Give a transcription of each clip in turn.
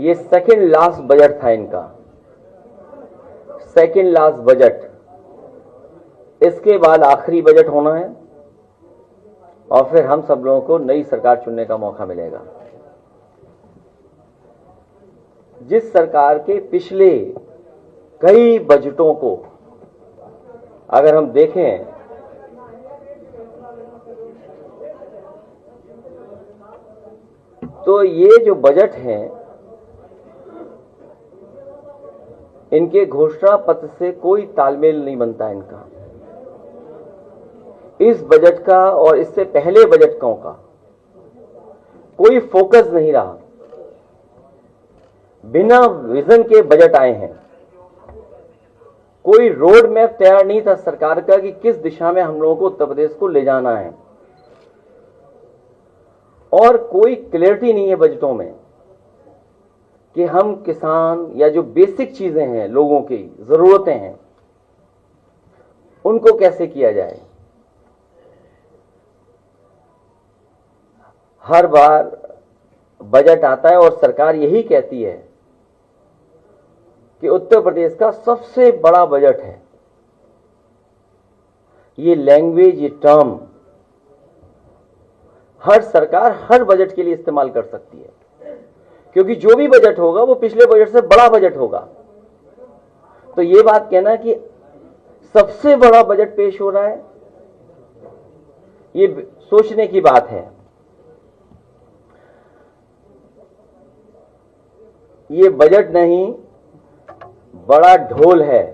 ये second last budget था इनका, सेकंड लास्ट बजट। इसके बाद आखिरी बजट होना है और फिर हम सब लोगों को नई सरकार चुनने का मौका मिलेगा। जिस सरकार के पिछले कई बजटों को अगर हम देखें तो ये जो बजट हैं, इनके घोषणा पत्र से कोई तालमेल नहीं बनता इनका। इस बजट का और इससे पहले बजटों का कोई फोकस नहीं रहा। बिना विजन के बजट आए हैं। कोई रोड मैप तैयार नहीं था सरकार का कि किस दिशा में हम लोगों को उत्तर प्रदेश को ले जाना है, और कोई क्लैरिटी नहीं है बजटों में कि हम किसान या जो बेसिक चीजें हैं, लोगों की जरूरतें हैं, उनको कैसे किया जाए। हर बार बजट आता है और सरकार यही कहती है कि उत्तर प्रदेश का सबसे बड़ा बजट है। ये लैंग्वेज, ये टर्म हर सरकार हर बजट के लिए इस्तेमाल कर सकती है, क्योंकि जो भी बजट होगा वो पिछले बजट से बड़ा बजट होगा। तो ये बात कहना कि सबसे बड़ा बजट पेश हो रहा है, ये सोचने की बात है। ये बजट नहीं, बड़ा ढोल है।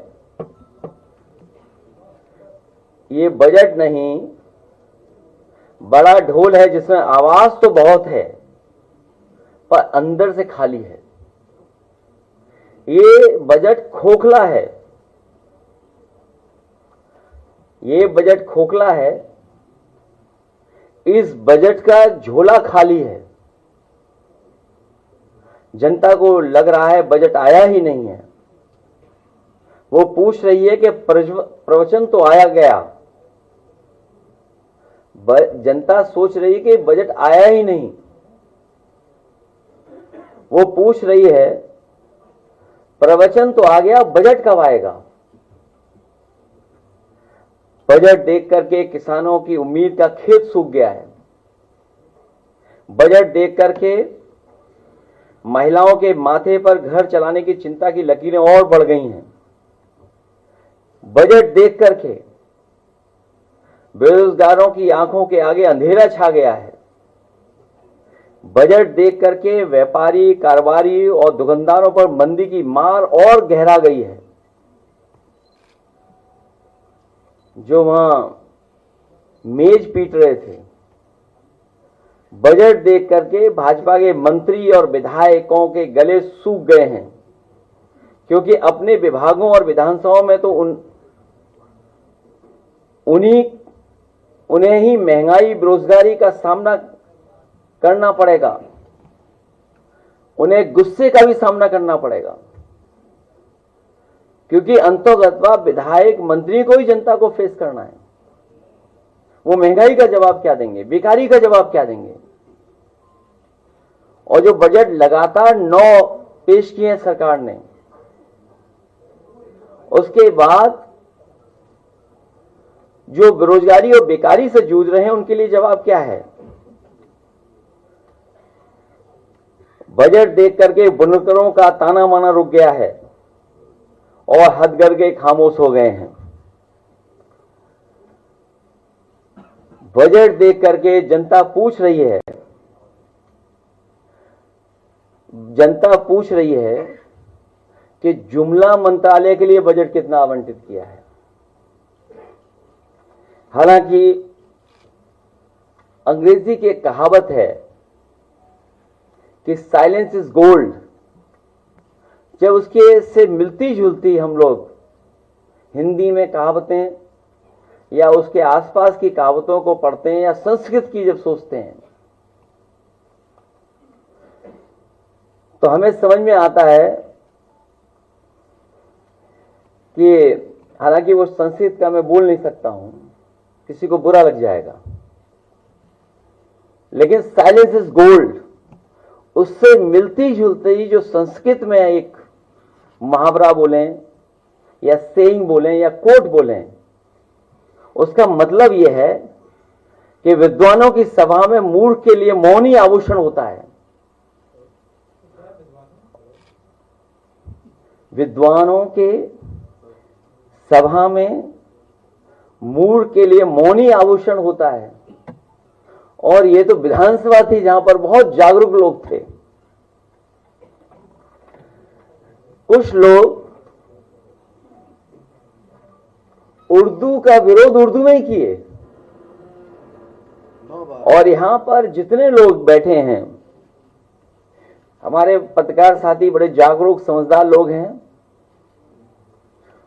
ये बजट नहीं, बड़ा ढोल है जिसमें आवाज तो बहुत है पर अंदर से खाली है। ये बजट खोखला है। ये बजट खोखला है। इस बजट का झोला खाली है। जनता को लग रहा है बजट आया ही नहीं है। वो पूछ रही है कि प्रवचन तो आया गया। जनता सोच रही है कि बजट आया ही नहीं। वो पूछ रही है प्रवचन तो आ गया, बजट कब आएगा। बजट देख करके किसानों की उम्मीद का खेत सूख गया है। बजट देख करके महिलाओं के माथे पर घर चलाने की चिंता की लकीरें और बढ़ गई हैं। बजट देख करके बेरोजगारों की आंखों के आगे अंधेरा छा गया है। बजट देख करके व्यापारी, कारोबारी और दुकानदारों पर मंदी की मार और गहरा गई है। जो वहां मेज पीट रहे थे, बजट देख करके भाजपा के मंत्री और विधायकों के गले सूख गए हैं, क्योंकि अपने विभागों और विधानसभाओं में तो उन्हें ही महंगाई, बेरोजगारी का सामना करना पड़ेगा। उन्हें गुस्से का भी सामना करना पड़ेगा, क्योंकि अंतोगत्वा विधायक, मंत्री को ही जनता को फेस करना है। वो महंगाई का जवाब क्या देंगे, बेकारी का जवाब क्या देंगे। और जो बजट लगातार 9 पेश किए हैं सरकार ने, उसके बाद जो बेरोजगारी और बेकारी से जूझ रहे हैं उनके लिए जवाब क्या है। बजट देख करके बुनकरों का ताना माना रुक गया है और हथकरघे खामोश हो गए हैं। बजट देख करके जनता पूछ रही है कि जुमला मंत्रालय के लिए बजट कितना आवंटित किया है। हालांकि अंग्रेजी की एक कहावत है कि साइलेंस इज गोल्ड। जब उसके से मिलती जुलती हम लोग हिंदी में कहावतें या उसके आसपास की कहावतों को पढ़ते हैं या संस्कृत की जब सोचते हैं, तो हमें समझ में आता है कि हालांकि वो संस्कृत का मैं बोल नहीं सकता हूं, किसी को बुरा लग जाएगा, लेकिन साइलेंस इज गोल्ड। उससे मिलती जुलती जो संस्कृत में एक मुहावरा बोलें या सेइंग बोलें या कोट बोलें, उसका मतलब यह है कि विद्वानों की सभा में मूर्ख के लिए मौन ही आभूषण होता है। विद्वानों के सभा में मूर्ख के लिए मौन ही आभूषण होता है। और ये तो विधानसभा थी जहां पर बहुत जागरूक लोग थे। कुछ लोग उर्दू का विरोध उर्दू में ही किए, और यहां पर जितने लोग बैठे हैं, हमारे पत्रकार साथी बड़े जागरूक समझदार लोग हैं,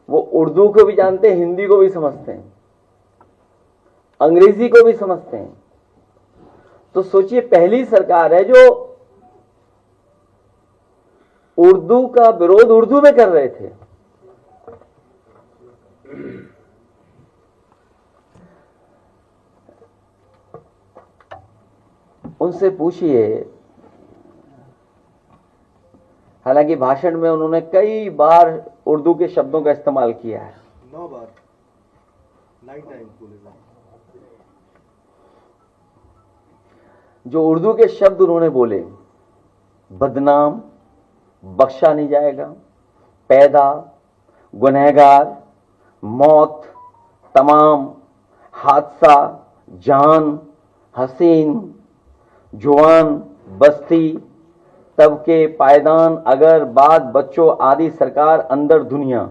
वो उर्दू को भी जानते हैं, हिंदी को भी समझते हैं, अंग्रेजी को भी समझते हैं। तो सोचिए, पहली सरकार है जो उर्दू का विरोध उर्दू में कर रहे थे। उनसे पूछिए, हालांकि भाषण में उन्होंने कई बार उर्दू के शब्दों का इस्तेमाल किया है, 9 बार, 9 टाइम्स बोले। जो उर्दू के शब्द उन्होंने बोले, बदनाम, बख्शा नहीं जाएगा, पैदा, गुनहगार, मौत, तमाम, हादसा, जान, हसीन, जुआन, बस्ती, तबके, पायदान, अगर, बाद, बच्चों आदि, सरकार, अंदर, दुनिया,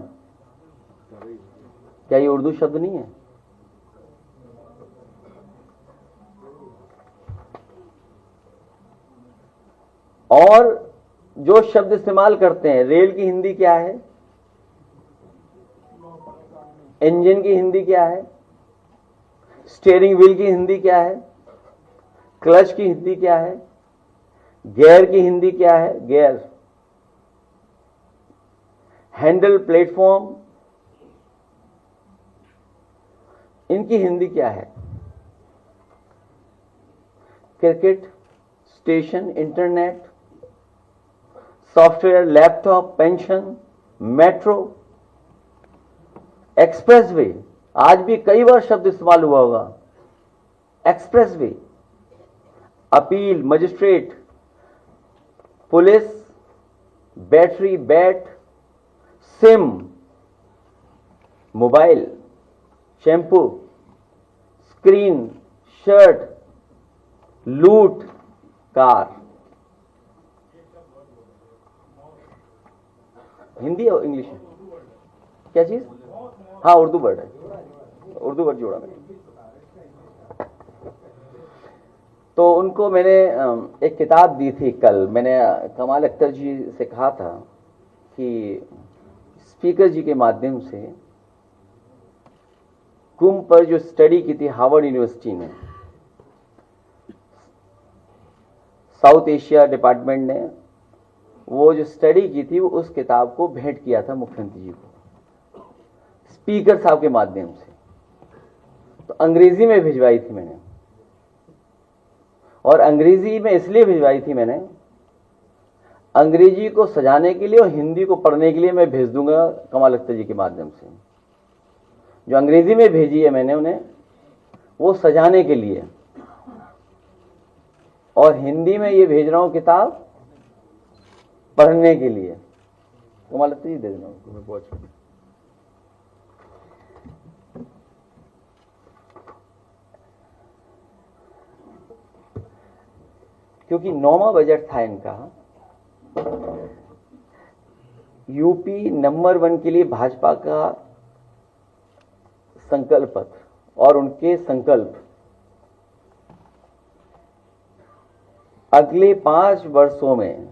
क्या ये उर्दू शब्द नहीं है? और जो शब्द इस्तेमाल करते हैं, रेल की हिंदी क्या है, इंजन की हिंदी क्या है, स्टीयरिंग व्हील की हिंदी क्या है, क्लच की हिंदी क्या है, गियर की हिंदी क्या है, गियर, हैंडल, प्लेटफॉर्म, इनकी हिंदी क्या है, cricket, station, internet, software, laptop, pension, metro, expressway, आज भी कई बार शब्द इस्तेमाल हुआ होगा, expressway, appeal, magistrate, police, battery, bat, SIM, mobile, shampoo, screen, shirt, लूट, कार। हिंदी और इंग्लिश है क्या चीज? हाँ, उर्दू वर्ड है, उर्दू वर्ड जोड़ा मैंने। तो उनको मैंने एक किताब दी थी कल। मैंने कमाल अख्तर जी से कहा था कि स्पीकर जी के माध्यम से कुंभ पर जो स्टडी की थी हार्वर्ड यूनिवर्सिटी ने, साउथ एशिया डिपार्टमेंट ने, वो जो स्टडी की थी वो उस किताब को भेंट किया था मुख्यमंत्री जी को स्पीकर साहब के माध्यम से। तो अंग्रेजी में भिजवाई थी मैंने, और अंग्रेजी में इसलिए भिजवाई थी मैंने, अंग्रेजी को सजाने के लिए और हिंदी को पढ़ने के लिए मैं भेज दूंगा कमाल अख्तर जी के माध्यम से। जो अंग्रेजी में भेजी है मैंने उन्हें, वो सजाने के लिए, और हिंदी में ये भेज रहा हूं किताब पढ़ने के लिए। कमाल अख्तर जी दे देना मैं बहुत। क्योंकि 9वां बजट था इनका, यूपी नंबर 1 के लिए भाजपा का संकल्प पत्र, और उनके संकल्प अगले 5 वर्षों में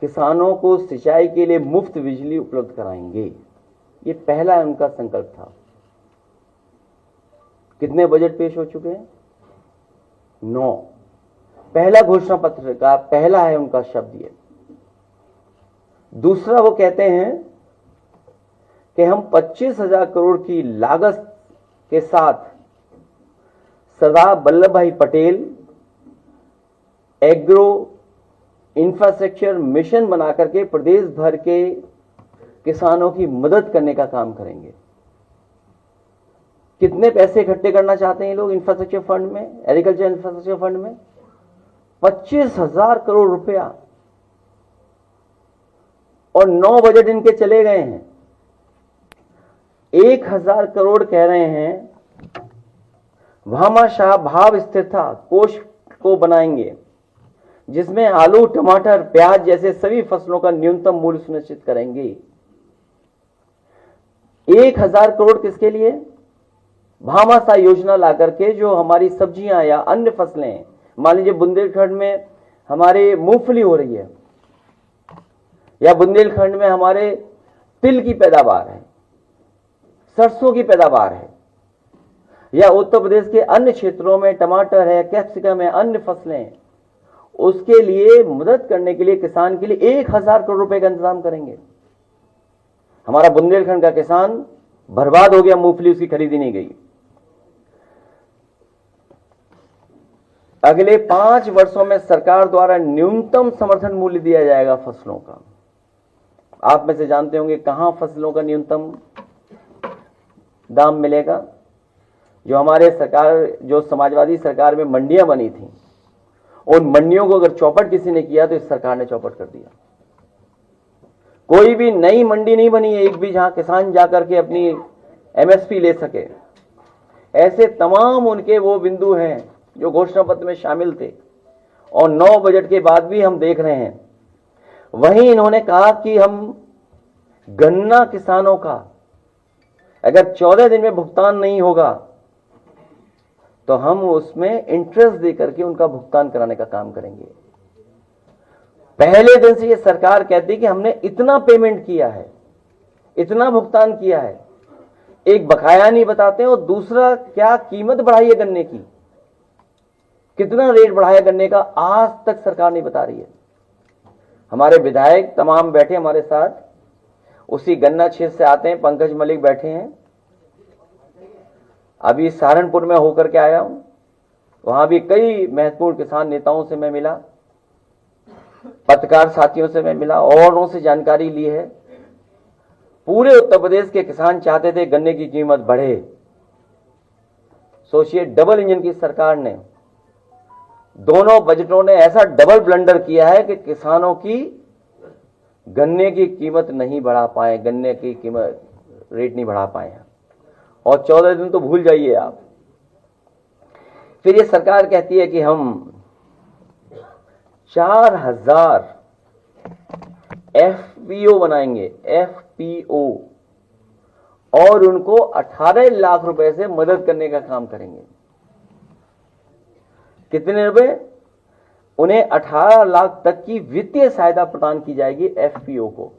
किसानों को सिंचाई के लिए मुफ्त बिजली उपलब्ध कराएंगे। ये पहला उनका संकल्प था। कितने बजट पेश हो चुके हैं? 9। पहला घोषणा पत्र का पहला है उनका शब्द ये। दूसरा, वो कहते हैं कि हम 25,000 करोड़ की लागत के साथ सरदार वल्लभ भाई पटेल एग्रो इंफ्रास्ट्रक्चर मिशन बना करके प्रदेश भर के किसानों की मदद करने का काम करेंगे। कितने पैसे इकट्ठे करना चाहते हैं लोग इंफ्रास्ट्रक्चर फंड में, एग्रीकल्चर इंफ्रास्ट्रक्चर फंड में? 25,000 करोड़ रुपया, और 9 बजट इनके चले गए हैं। 1,000 करोड़ कह रहे हैं भामाशाह भाव स्थिरता कोष को बनाएंगे, जिसमें आलू, टमाटर, प्याज जैसे सभी फसलों का न्यूनतम मूल्य सुनिश्चित करेंगे। 1,000 करोड़ किसके लिए? भामाशाह योजना ला करके जो हमारी सब्जियां या अन्य फसलें, मान लीजिए बुंदेलखंड में हमारे मूंगफली हो रही है, या बुंदेलखंड में हमारे तिल की पैदावार है, सरसों की पैदावार है, या उत्तर प्रदेश के अन्य क्षेत्रों में टमाटर है, कैप्सिकम है, अन्य फसलें हैं, उसके लिए मदद करने के लिए किसान के लिए 1,000 करोड़ रुपए का इंतजाम करेंगे। हमारा बुंदेलखंड का किसान बर्बाद हो गया, मूंगफली उसकी खरीदी नहीं गई। अगले 5 वर्षों में सरकार द्वारा न्यूनतम समर्थन मूल्य दिया जाएगा फसलों का। आप में से जानते होंगे कहां फसलों का न्यूनतम दाम मिलेगा? जो हमारे सरकार, जो समाजवादी सरकार में मंडियां बनी थी, उन मंडियों को अगर चौपट किसी ने किया तो इस सरकार ने चौपट कर दिया। कोई भी नई मंडी नहीं बनी है एक भी, जहां किसान जाकर के अपनी एमएसपी ले सके। ऐसे तमाम उनके वो बिंदु हैं जो घोषणा पत्र में शामिल थे, और 9 बजट के बाद भी हम देख रहे हैं। वहीं इन्होंने कहा कि हम गन्ना किसानों का अगर 14 दिन में भुगतान नहीं होगा तो हम उसमें इंटरेस्ट देकर के उनका भुगतान कराने का काम करेंगे। पहले दिन से ये सरकार कहती कि हमने इतना पेमेंट किया है, इतना भुगतान किया है, एक बकाया नहीं बताते, और दूसरा क्या कीमत बढ़ाई है गन्ने की, कितना रेट बढ़ाया गन्ने का, आज तक सरकार नहीं बता रही है। हमारे विधायक तमाम बैठे हमारे साथ, उसी गन्ना क्षेत्र से आते हैं, पंकज मलिक बैठे हैं। अभी सहारनपुर में होकर के आया हूं, वहां भी कई महत्वपूर्ण किसान नेताओं से मैं मिला, पत्रकार साथियों से मैं मिला, औरों से जानकारी ली है। पूरे उत्तर प्रदेश के किसान चाहते थे गन्ने की कीमत बढ़े। सोचिए, डबल इंजन की सरकार ने दोनों बजटों ने ऐसा डबल ब्लंडर किया है कि किसानों की गन्ने की कीमत नहीं बढ़ा पाए, गन्ने की कीमत रेट नहीं बढ़ा पाए हैं। और 14 दिन तो भूल जाइए आप। फिर ये सरकार कहती है कि हम 4,000 एफपीओ बनाएंगे, एफपीओ, और उनको 18 लाख रुपए से मदद करने का काम करेंगे। कितने रुपए? उन्हें 18 लाख तक की वित्तीय सहायता प्रदान की जाएगी एफपीओ को।